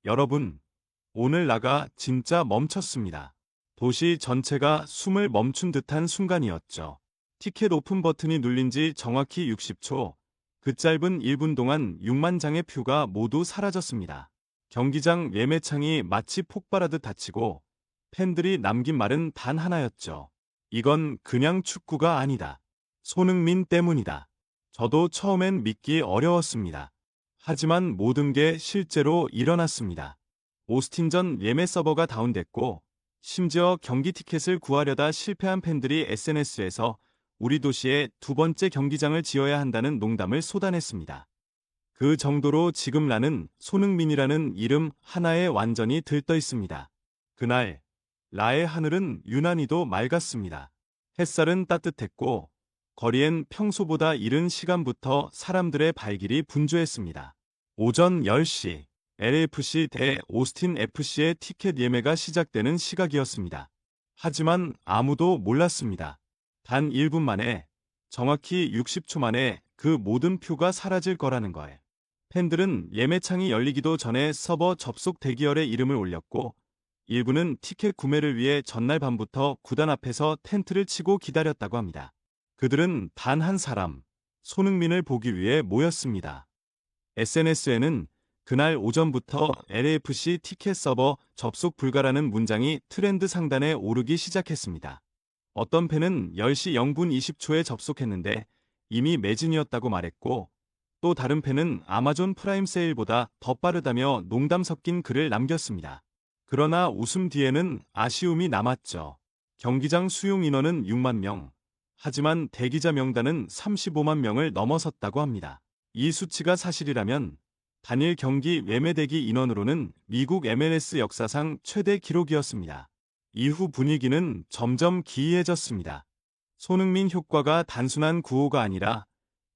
여러분, 오늘 나가 진짜 멈췄습니다. 도시 전체가 숨을 멈춘 듯한 순간이었죠. 티켓 오픈 버튼이 눌린 지 정확히 60초. 그 짧은 1분 동안 6만 장의 표가 모두 사라졌습니다. 경기장 예매창이 마치 폭발하듯 닫히고 팬들이 남긴 말은 단 하나였죠. 이건 그냥 축구가 아니다. 손흥민 때문이다. 저도 처음엔 믿기 어려웠습니다. 하지만 모든 게 실제로 일어났습니다. 오스틴전 예매 서버가 다운됐고 심지어 경기 티켓을 구하려다 실패한 팬들이 SNS에서 우리 도시에 두 번째 경기장을 지어야 한다는 농담을 쏟아냈습니다. 그 정도로 지금 나는 손흥민이라는 이름 하나에 완전히 들떠 있습니다. 그날 라의 하늘은 유난히도 맑았습니다. 햇살은 따뜻했고 거리엔 평소보다 이른 시간부터 사람들의 발길이 분주했습니다. 오전 10시 LAFC 대 오스틴 FC의 티켓 예매가 시작되는 시각이었습니다. 하지만 아무도 몰랐습니다. 단 1분 만에, 정확히 60초 만에 그 모든 표가 사라질 거라는 거예요. 팬들은 예매창이 열리기도 전에 서버 접속 대기열에 이름을 올렸고 일부는 티켓 구매를 위해 전날 밤부터 구단 앞에서 텐트를 치고 기다렸다고 합니다. 그들은 단 한 사람, 손흥민을 보기 위해 모였습니다. SNS에는 그날 오전부터 LAFC 티켓 서버 접속 불가라는 문장이 트렌드 상단에 오르기 시작했습니다. 어떤 팬은 10시 0분 20초에 접속했는데 이미 매진이었다고 말했고 또 다른 팬은 아마존 프라임 세일보다 더 빠르다며 농담 섞인 글을 남겼습니다. 그러나 웃음 뒤에는 아쉬움이 남았죠. 경기장 수용 인원은 6만 명, 하지만 대기자 명단은 35만 명을 넘어섰다고 합니다. 이 수치가 사실이라면 단일 경기 예매대기 인원으로는 미국 MLS 역사상 최대 기록이었습니다. 이후 분위기는 점점 기이해졌습니다. 손흥민 효과가 단순한 구호가 아니라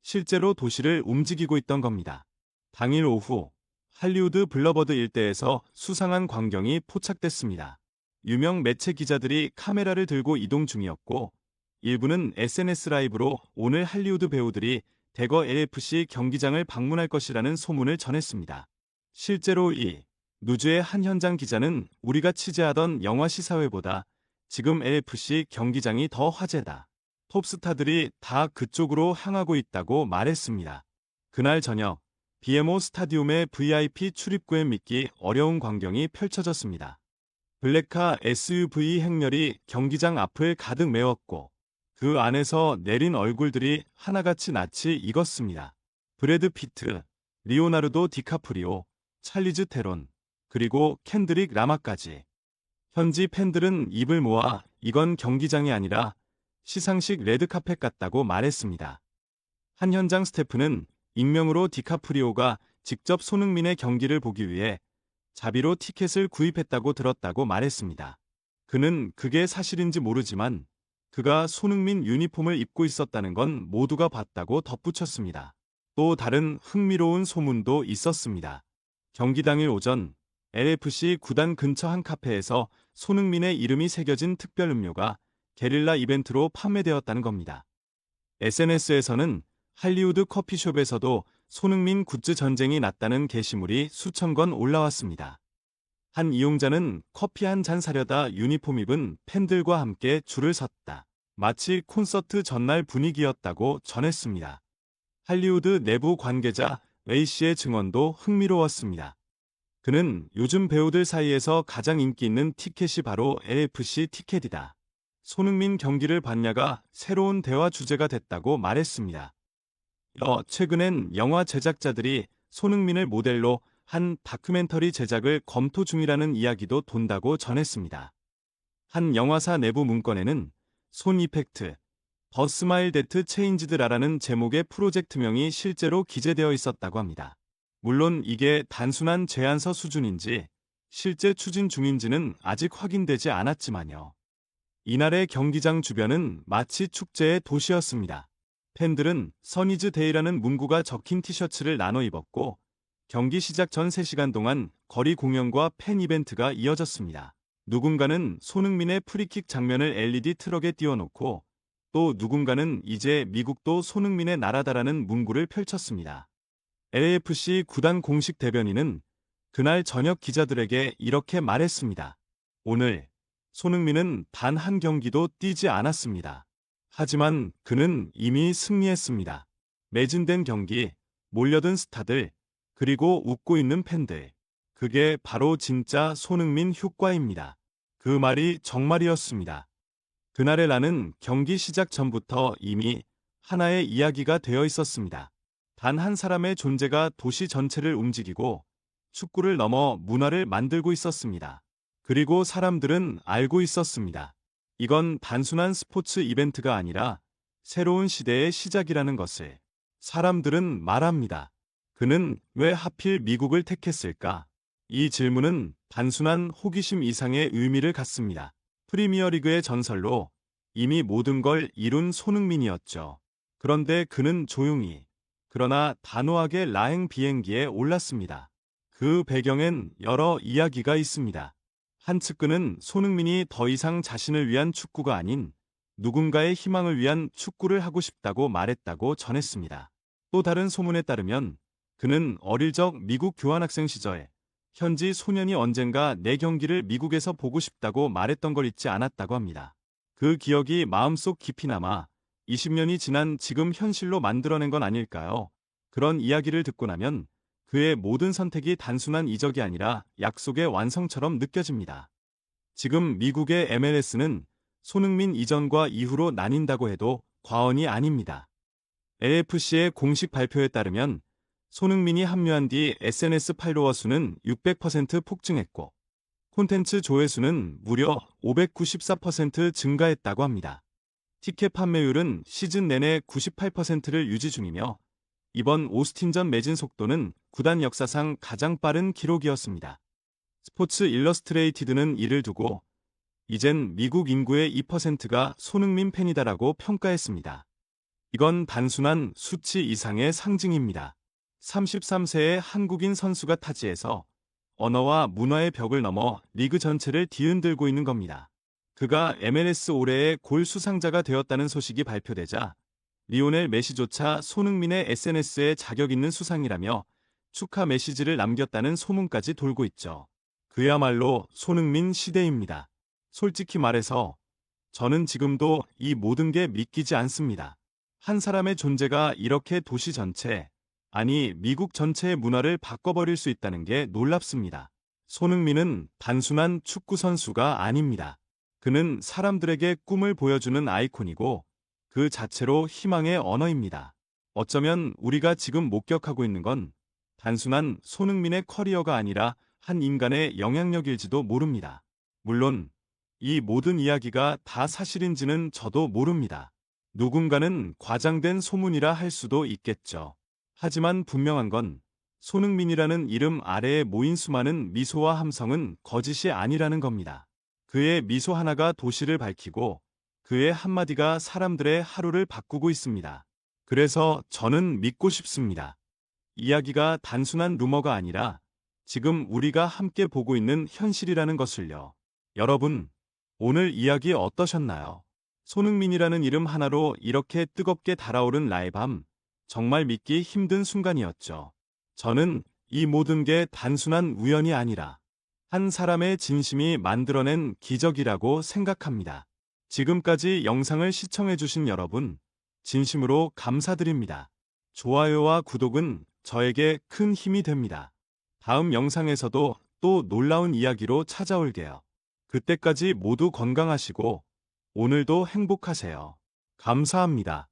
실제로 도시를 움직이고 있던 겁니다. 당일 오후 할리우드 블러버드 일대에서 수상한 광경이 포착됐습니다. 유명 매체 기자들이 카메라를 들고 이동 중이었고 일부는 SNS 라이브로 오늘 할리우드 배우들이 대거 LAFC 경기장을 방문할 것이라는 소문을 전했습니다. 실제로 이 누주의 한 현장 기자는 우리가 취재하던 영화 시사회보다 지금 LAFC 경기장이 더 화제다. 톱스타들이 다 그쪽으로 향하고 있다고 말했습니다. 그날 저녁 BMO 스타디움의 VIP 출입구에 믿기 어려운 광경이 펼쳐졌습니다. 블랙카 SUV 행렬이 경기장 앞을 가득 메웠고 그 안에서 내린 얼굴들이 하나같이 낯이 익었습니다. 브래드 피트, 리오나르도 디카프리오, 찰리즈 테론, 그리고 켄드릭 라마까지. 현지 팬들은 입을 모아 이건 경기장이 아니라 시상식 레드카펫 같다고 말했습니다. 한 현장 스태프는 익명으로 디카프리오가 직접 손흥민의 경기를 보기 위해 자비로 티켓을 구입했다고 들었다고 말했습니다. 그는 그게 사실인지 모르지만 그가 손흥민 유니폼을 입고 있었다는 건 모두가 봤다고 덧붙였습니다. 또 다른 흥미로운 소문도 있었습니다. 경기 당일 오전 LAFC 구단 근처 한 카페에서 손흥민의 이름이 새겨진 특별 음료가 게릴라 이벤트로 판매되었다는 겁니다. SNS에서는 할리우드 커피숍에서도 손흥민 굿즈 전쟁이 났다는 게시물이 수천 건 올라왔습니다. 한 이용자는 커피 한 잔 사려다 유니폼 입은 팬들과 함께 줄을 섰다. 마치 콘서트 전날 분위기였다고 전했습니다. 할리우드 내부 관계자 웨이 씨의 증언도 흥미로웠습니다. 그는 요즘 배우들 사이에서 가장 인기 있는 티켓이 바로 LAFC 티켓이다. 손흥민 경기를 봤냐가 새로운 대화 주제가 됐다고 말했습니다. 최근엔 영화 제작자들이 손흥민을 모델로 한 다큐멘터리 제작을 검토 중이라는 이야기도 돈다고 전했습니다. 한 영화사 내부 문건에는 손 이펙트, 더 스마일 데트 체인지드라라는 제목의 프로젝트명이 실제로 기재되어 있었다고 합니다. 물론 이게 단순한 제안서 수준인지 실제 추진 중인지는 아직 확인되지 않았지만요. 이날의 경기장 주변은 마치 축제의 도시였습니다. 팬들은 선이즈 데이라는 문구가 적힌 티셔츠를 나눠 입었고 경기 시작 전 3시간 동안 거리 공연과 팬 이벤트가 이어졌습니다. 누군가는 손흥민의 프리킥 장면을 LED 트럭에 띄워놓고 또 누군가는 이제 미국도 손흥민의 나라다라는 문구를 펼쳤습니다. LAFC 구단 공식 대변인은 그날 저녁 기자들에게 이렇게 말했습니다. 오늘 손흥민은 단 한 경기도 뛰지 않았습니다. 하지만 그는 이미 승리했습니다. 매진된 경기, 몰려든 스타들, 그리고 웃고 있는 팬들. 그게 바로 진짜 손흥민 효과입니다. 그 말이 정말이었습니다. 그날의 나는 경기 시작 전부터 이미 하나의 이야기가 되어 있었습니다. 단 한 사람의 존재가 도시 전체를 움직이고 축구를 넘어 문화를 만들고 있었습니다. 그리고 사람들은 알고 있었습니다. 이건 단순한 스포츠 이벤트가 아니라 새로운 시대의 시작이라는 것을. 사람들은 말합니다. 그는 왜 하필 미국을 택했을까? 이 질문은 단순한 호기심 이상의 의미를 갖습니다. 프리미어리그의 전설로 이미 모든 걸 이룬 손흥민이었죠. 그런데 그는 조용히, 그러나 단호하게 라행 비행기에 올랐습니다. 그 배경엔 여러 이야기가 있습니다. 한 측근은 손흥민이 더 이상 자신을 위한 축구가 아닌 누군가의 희망을 위한 축구를 하고 싶다고 말했다고 전했습니다. 또 다른 소문에 따르면 그는 어릴 적 미국 교환학생 시절 현지 소년이 언젠가 내 경기를 미국에서 보고 싶다고 말했던 걸 잊지 않았다고 합니다. 그 기억이 마음속 깊이 남아 20년이 지난 지금 현실로 만들어낸 건 아닐까요? 그런 이야기를 듣고 나면 그의 모든 선택이 단순한 이적이 아니라 약속의 완성처럼 느껴집니다. 지금 미국의 MLS는 손흥민 이전과 이후로 나뉜다고 해도 과언이 아닙니다. LFC의 공식 발표에 따르면 손흥민이 합류한 뒤 SNS 팔로워 수는 600% 폭증했고 콘텐츠 조회수는 무려 594% 증가했다고 합니다. 티켓 판매율은 시즌 내내 98%를 유지 중이며 이번 오스틴전 매진 속도는 구단 역사상 가장 빠른 기록이었습니다. 스포츠 일러스트레이티드는 이를 두고 이젠 미국 인구의 2%가 손흥민 팬이다라고 평가했습니다. 이건 단순한 수치 이상의 상징입니다. 33세의 한국인 선수가 타지에서 언어와 문화의 벽을 넘어 리그 전체를 뒤흔들고 있는 겁니다. 그가 MLS 올해의 골 수상자가 되었다는 소식이 발표되자 리오넬 메시조차 손흥민의 SNS에 자격 있는 수상이라며 축하 메시지를 남겼다는 소문까지 돌고 있죠. 그야말로 손흥민 시대입니다. 솔직히 말해서 저는 지금도 이 모든 게 믿기지 않습니다. 한 사람의 존재가 이렇게 도시 전체, 아니 미국 전체의 문화를 바꿔버릴 수 있다는 게 놀랍습니다. 손흥민은 단순한 축구 선수가 아닙니다. 그는 사람들에게 꿈을 보여주는 아이콘이고 그 자체로 희망의 언어입니다. 어쩌면 우리가 지금 목격하고 있는 건 단순한 손흥민의 커리어가 아니라 한 인간의 영향력일지도 모릅니다. 물론 이 모든 이야기가 다 사실인지는 저도 모릅니다. 누군가는 과장된 소문이라 할 수도 있겠죠. 하지만 분명한 건 손흥민이라는 이름 아래에 모인 수많은 미소와 함성은 거짓이 아니라는 겁니다. 그의 미소 하나가 도시를 밝히고 그의 한마디가 사람들의 하루를 바꾸고 있습니다. 그래서 저는 믿고 싶습니다. 이야기가 단순한 루머가 아니라 지금 우리가 함께 보고 있는 현실이라는 것을요. 여러분, 오늘 이야기 어떠셨나요? 손흥민이라는 이름 하나로 이렇게 뜨겁게 달아오른 나의 밤, 정말 믿기 힘든 순간이었죠. 저는 이 모든 게 단순한 우연이 아니라 한 사람의 진심이 만들어낸 기적이라고 생각합니다. 지금까지 영상을 시청해주신 여러분, 진심으로 감사드립니다. 좋아요와 구독은 저에게 큰 힘이 됩니다. 다음 영상에서도 또 놀라운 이야기로 찾아올게요. 그때까지 모두 건강하시고 오늘도 행복하세요. 감사합니다.